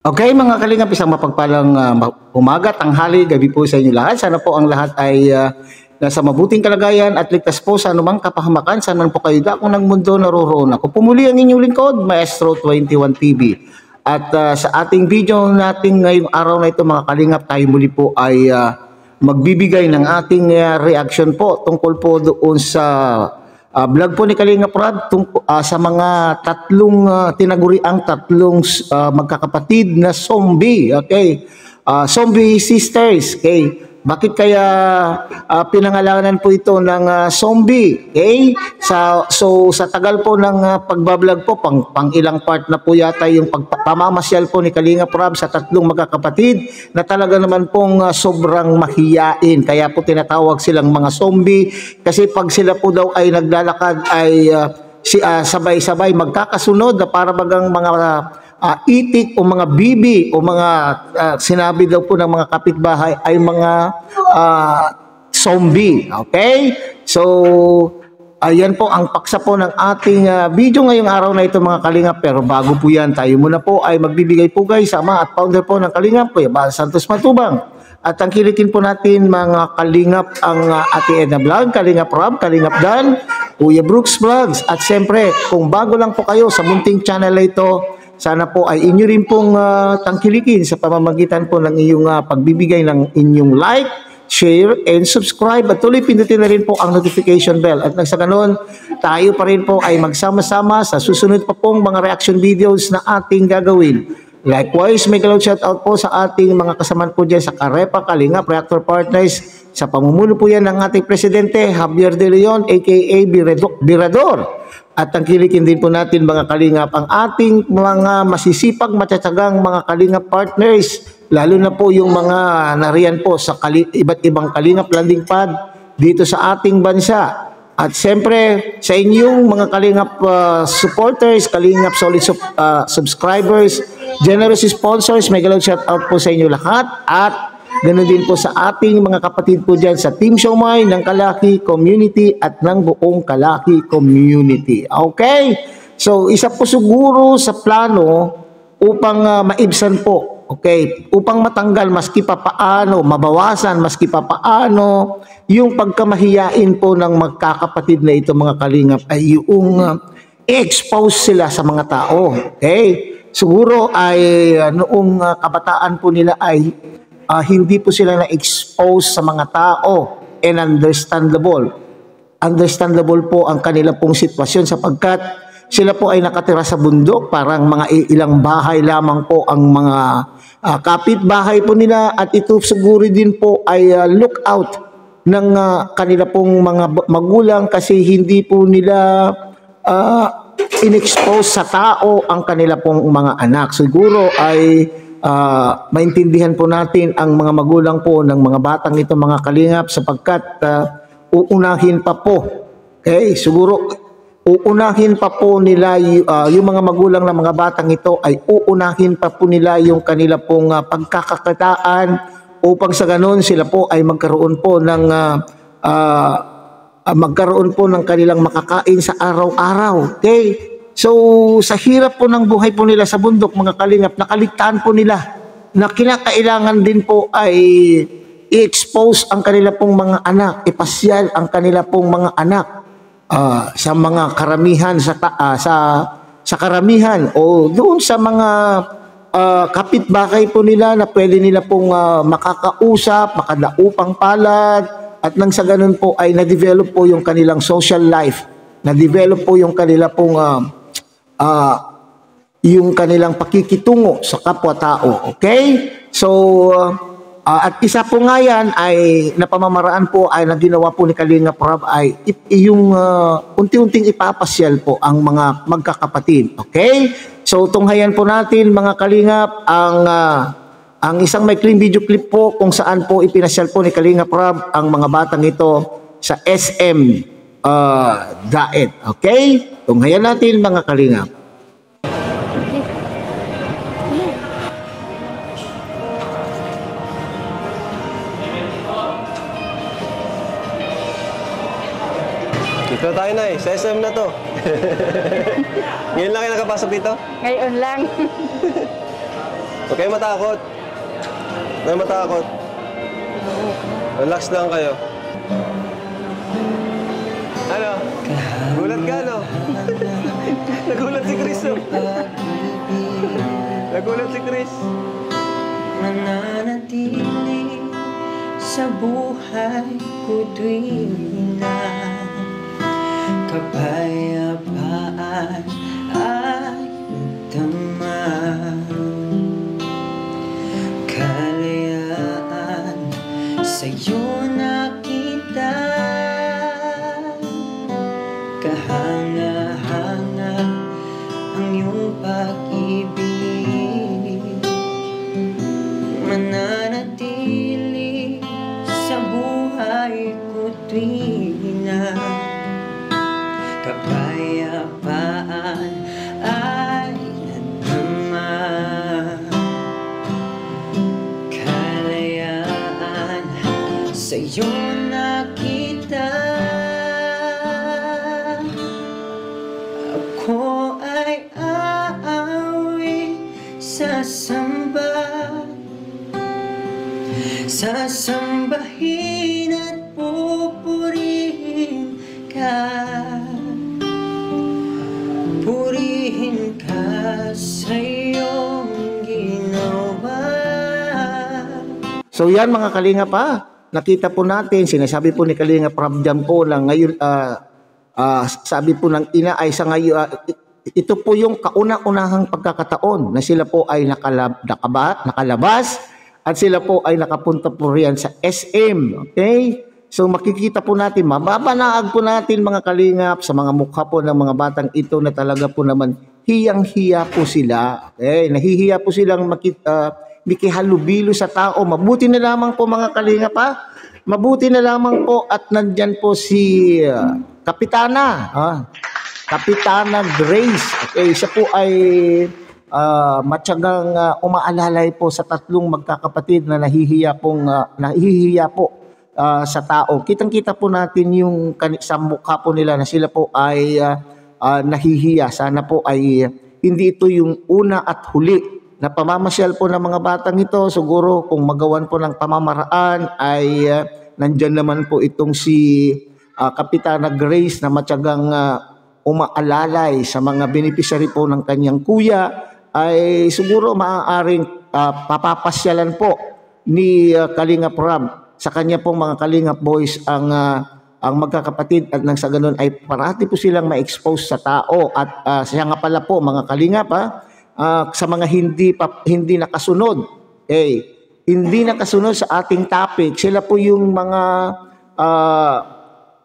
Okay, mga kalingap, isang mapagpalang umaga, tanghali, gabi po sa inyo lahat. Sana po ang lahat ay nasa mabuting kalagayan at ligtas po sa anumang kapahamakan. Saan man po kayo dako ng mundo naroroon. Ako pumuli ang inyong lingkod, Maestro 21 TV. At sa ating video natin ngayong araw na ito, mga kalingap, tayo muli po ay magbibigay ng ating reaction po tungkol po doon sa vlog po ni Kalinga Prab sa mga tatlong tinaguriang tatlong magkakapatid na zombie. Okay? Zombie sisters. Okay? Bakit kaya pinangalanan po ito ng zombie? Okay? So sa tagal po ng pagbablog po, pang ilang part na po yata yung pamamasyal po ni Kalinga Prab sa tatlong magkakapatid na talaga naman pong sobrang mahiyain. Kaya po tinatawag silang mga zombie kasi pag sila po daw ay naglalakad ay sabay-sabay magkakasunod na para bagang mga itik o mga bibi o mga sinabi daw po ng mga kapitbahay ay mga zombie. Okay? So, ayan po ang paksa po ng ating video ngayong araw na ito, mga kalingap. Pero bago po yan, tayo muna po ay magbibigay po guys sa ama at founder po ng Kalingap, Kuya Bal Santos Matubang. At tangkilikin po natin mga kalingap ang Ate Edna Vlog, Kalingap Rob, Kalingap Dan, Kuya Brooks Vlogs. At siyempre, kung bago lang po kayo sa munting channel na ito, sana po ay inyo rin pong tangkilikin sa pamamagitan po ng iyong pagbibigay ng inyong like, share, and subscribe. At tuloy pindutin na rin po ang notification bell. At sa ganon, tayo pa rin po ay magsama-sama sa susunod pa pong mga reaction videos na ating gagawin. Likewise, may galawad shoutout po sa ating mga kasamaan po dyan sa Karepa, Kalingap, Reactor Partners. Sa pamumuno po yan ng ating Presidente, Javier De Leon, aka Birador. At tangkilikin din po natin, mga kalingap, ang ating mga masisipag, matsatsagang mga kalingap partners, lalo na po yung mga nariyan po sa iba't ibang kalingap landing pad dito sa ating bansa. At siyempre, sa inyong mga kalingap supporters, kalingap solid subscribers, generous sponsors, may galawad shout out po sa inyo lahat. At ganoon din po sa ating mga kapatid po dyan sa Team Siomay ng Kalaki Community at ng buong Kalaki Community. Okay? So, isa po siguro sa plano upang maibsan po. Okay? Upang matanggal maski pa paano, mabawasan maski pa paano, yung pagkamahiyain po ng magkakapatid na ito, mga kalingap, ay yung i-expose sila sa mga tao. Okay? Siguro ay noong kabataan po nila ay hindi po sila na-expose sa mga tao, and understandable. Understandable po ang kanila pong sitwasyon sapagkat sila po ay nakatira sa bundok, parang mga ilang bahay lamang po ang mga kapitbahay po nila, at ito siguro din po ay lookout ng kanila pong mga magulang kasi hindi po nila in-expose sa tao ang kanila pong mga anak. Siguro ay maintindihan po natin ang mga magulang po ng mga batang ito, mga kalingap, sapagkat uunahin pa po. Okay, siguro uunahin pa po nila yung mga magulang ng mga batang ito ay uunahin pa po nila yung kanila pong pagkakakitaan upang sa ganon sila po ay magkaroon po ng kanilang makakain sa araw-araw. Okay? So, sa hirap po ng buhay po nila sa bundok, mga kalingap, nakaligtaan po nila na kinakailangan din po ay i-expose ang kanila pong mga anak, ipasyal ang kanila pong mga anak sa mga karamihan, sa karamihan o doon sa mga kapitbahay po nila na pwede nila pong makakausap, makadaupang palad, at nang sa ganun po ay na-develop po yung kanilang social life, na-develop po yung kanila pong yung kanilang pakikitungo sa kapwa-tao. Okay? So, at isa po nga yan ay napamamaraan po ay na ginawa po ni Kalinga Prab ay yung unti-unting ipapasyal po ang mga magkakapatid. Okay? So, tunghayan po natin, mga kalingap, ang isang maikling video clip po kung saan po ipinasyal po ni Kalinga Prab ang mga batang ito sa SM Daet. Okay? Tunghayan natin, mga kalingap. Dito tayo na sa SM na to. Ngayon lang kayo nakapasok dito? Ngayon lang. Huwag kayo matakot. Huwag kayo matakot. Relax lang kayo. Ano? Gulat ka, no? Nagulat si Chris, no? Nagulat si Chris. Mananatili sa buhay ko tuwing na kapayapaan ay tama. Kalayaan sa'yo nakita, kahanga-hanga ang iyong pag-ibig. Mananatili sa buhay ko tuwing na kapayapaan ay nadama. Kalayaan sa'yo nakita, ako ay aawi sasamba, sasambahin at pupurihin ka, purihin ka sa iyong ginawa. So yan mga Kalinga pa, nakita po natin, sinasabi po ni Kalinga Prab dyan po lang ngayon, sabi po ng ina ay sa ngayon, ito po yung kauna-unahang pagkakataon na sila po ay nakalabas at sila po ay nakapunta po riyan sa SM. Okay? So makikita po natin, mababanaag po natin mga Kalingap sa mga mukha po ng mga batang ito na talaga po naman hiyang-hiya po sila. Okay? Nahihiya po silang mikihalubilo sa tao. Mabuti na lamang po mga Kalingap pa. Mabuti na lamang po at nandyan po si Kapitana. Kapitana Grace. Okay, siya po ay matyagang umaalalay po sa tatlong magkakapatid na nahihiya po sa tao. Kitang-kita po natin yung sa mukha po nila na sila po ay nahihiya. Sana po ay hindi ito yung una at huli na pamamasyal po ng mga batang ito. Siguro kung magawan po ng pamamaraan ay nandyan naman po itong si Kapitana Grace na matyagang umaalalay sa mga beneficiary po ng kanyang kuya, ay siguro maaaring papapasyalan po ni Kalingap Rob sa kanya pong mga Kalingap boys ang magkakapatid at nang sa ganun ay parati po silang ma-expose sa tao at siya nga pala po mga Kalingap sa mga hindi nakasunod, hindi nakasunod sa ating topic, sila po yung mga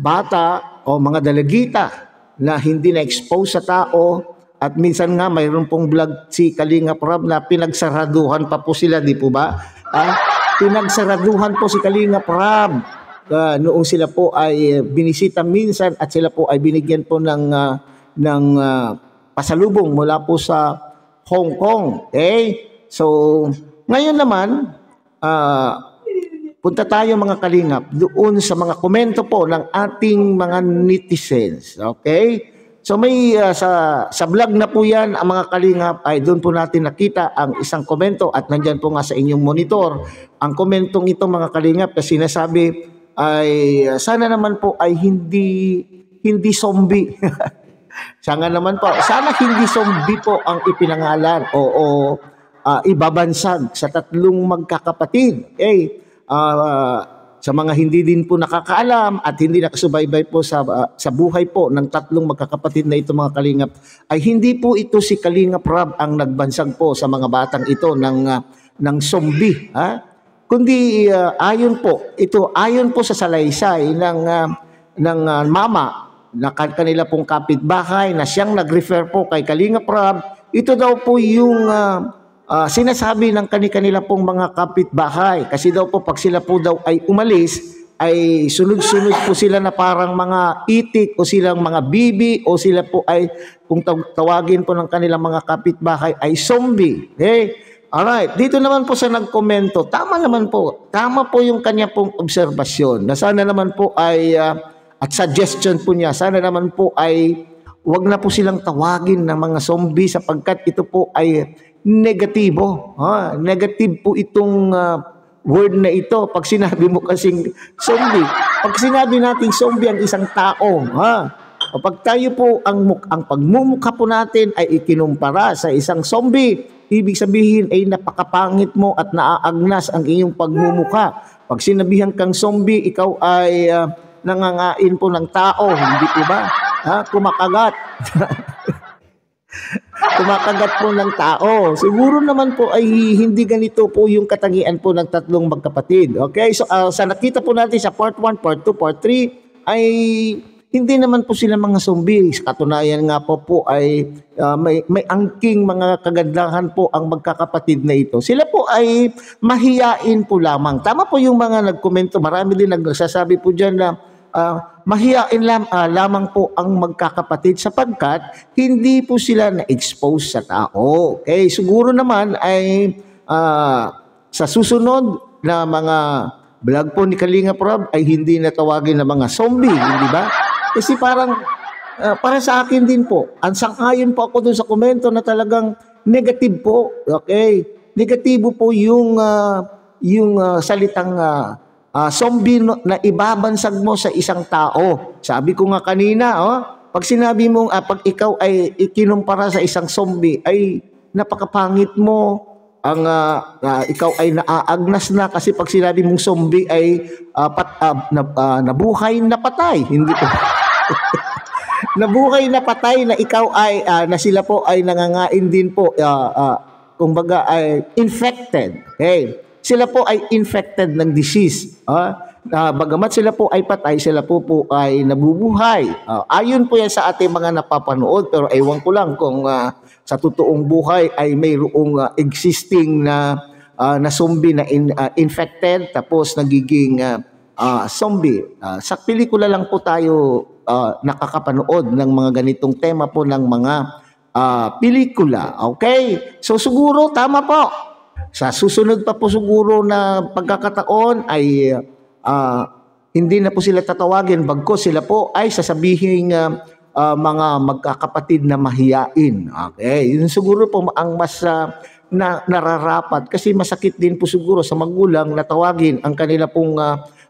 bata o mga dalagita na hindi na-expose sa tao. At minsan nga mayroon pong vlog si Kalingap Rob na pinagsaraduhan pa po sila, di po ba? Pinagsaraduhan po si Kalingap Rob noong sila po ay binisita minsan at sila po ay binigyan po ng pasalubong mula po sa Hong Kong. Okay? So, ngayon naman, punta tayo mga Kalingap doon sa mga komento po ng ating mga netizens. Okay? So may sa vlog na po yan, ang mga Kalingap ay doon po natin nakita ang isang komento at nandyan po nga sa inyong monitor. Ang komentong ito mga Kalingap na sinasabi ay sana naman po ay hindi zombie. Sana naman po, sana hindi zombie po ang ipinangalan o ibabansag sa tatlong magkakapatid. Okay? Sa mga hindi din po nakakaalam at hindi nakasubaybay po sa buhay po ng tatlong magkakapatid na ito mga Kalingap, ay hindi po ito si Kalingap Rob ang nagbansag po sa mga batang ito ng zombie. Kundi ayon po sa salaysay ng mama na kanila pong kapitbahay na siyang nag-refer po kay Kalingap Rob. Ito daw po yung sinasabi ng kanila pong mga kapitbahay. Kasi daw po pag sila po daw ay umalis, ay sunod-sunod po sila na parang mga itik o silang mga bibi o sila po ay kung tawagin po ng kanilang mga kapitbahay ay zombie. Okay? Alright, dito naman po sa nagkomento, tama naman po. Tama po yung kanya pong obserbasyon na sana naman po ay at suggestion po niya, sana naman po ay wag na po silang tawagin ng mga zombie sapagkat ito po ay negatibo. Negative po itong word na ito. Pag sinabi mo kasing zombie, pag sinabi natin zombie ang isang tao, kapag tayo po ang pagmumukha po natin ay ikinumpara sa isang zombie, ibig sabihin ay napakapangit mo at naaagnas ang iyong pagmumukha. Pag sinabihan kang zombie, ikaw ay nangangain po ng tao, hindi po ba? Kumakagat. Kumakagat po ng tao. Siguro naman po ay hindi ganito po yung katangian po ng tatlong magkapatid. Okay? So sa nakita po natin sa part 1, part 2, part 3 ay hindi naman po sila mga zombie. Katunayan nga po ay may angking mga kagandahan po ang magkakapatid na ito. Sila po ay mahiyain po lamang. Tama po yung mga nagkomento. Marami din nagsasabi po dyan na mahiyain lamang po ang magkakapatid sapagkat hindi po sila na-expose sa tao. Okay? Siguro naman ay sa susunod na mga vlog po ni Kalinga Prab ay hindi natawagin na mga zombie, hindi ba? Kasi parang para sa akin din po, ang sang-ayon po ako dun sa komento na talagang negative po. Okay? Negatibo po yung salitang zombie na ibabansag mo sa isang tao. Sabi ko nga kanina, pag sinabi mong pag ikaw ay ikinumpara sa isang zombie, ay napakapangit mo. Ikaw ay naaagnas na kasi pag sinabi mong zombie ay nabuhay na patay. Hindi po. Nabuhay na patay na ikaw ay na sila po ay nangangain din po kumbaga ay infected. Okay? Sila po ay infected ng disease. Bagamat sila po ay patay, sila po ay nabubuhay. Ayon po yan sa ating mga napapanood, pero ewan ko lang kung sa totoong buhay ay mayroong existing na zombie na infected tapos nagiging zombie. Sa pelikula lang po tayo nakakapanood ng mga ganitong tema po ng mga pelikula. Okay? So siguro tama po. Sa susunod pa po siguro na pagkakataon ay hindi na po sila tatawagin bagkus sila po ay sasabihin mga magkakapatid na mahiyain. Okay? Yun siguro po ang mas nararapat kasi masakit din po siguro sa magulang na tawagin ang kanila pong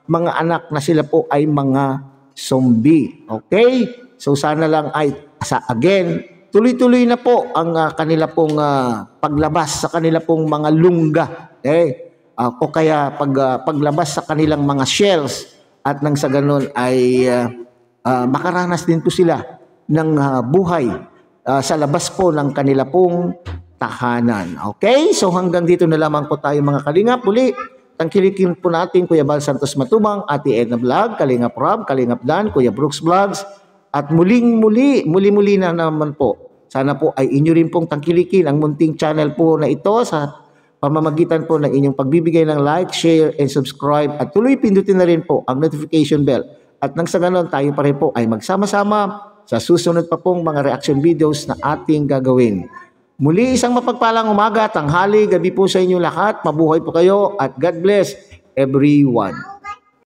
mga anak na sila po ay mga zombie. Okay? So sana lang ay again tuloy-tuloy na po ang kanila pong paglabas sa kanila pong mga lungga. O kaya paglabas sa kanilang mga shells at nang sa ganun ay makaranas din po sila ng buhay sa labas po ng kanila pong tahanan. Okay? So hanggang dito na lamang po tayo mga kalingap. Uli, tangkilikin po natin Kuya Bal Santos Matubang, Ate Edna Vlog, Kalingap Rob, Kalingap Dan, Kuya Brooks Vlogs, at muli na naman po. Sana po ay inyo rin pong tangkilikin ang munting channel po na ito sa pamamagitan po ng inyong pagbibigay ng like, share, and subscribe. At tuloy pindutin na rin po ang notification bell. At nang sa ganon tayo pa rin po ay magsama-sama sa susunod pa pong mga reaction videos na ating gagawin. Muli isang mapagpalang umaga, tanghali, gabi po sa inyo lahat. Mabuhay po kayo at God bless everyone.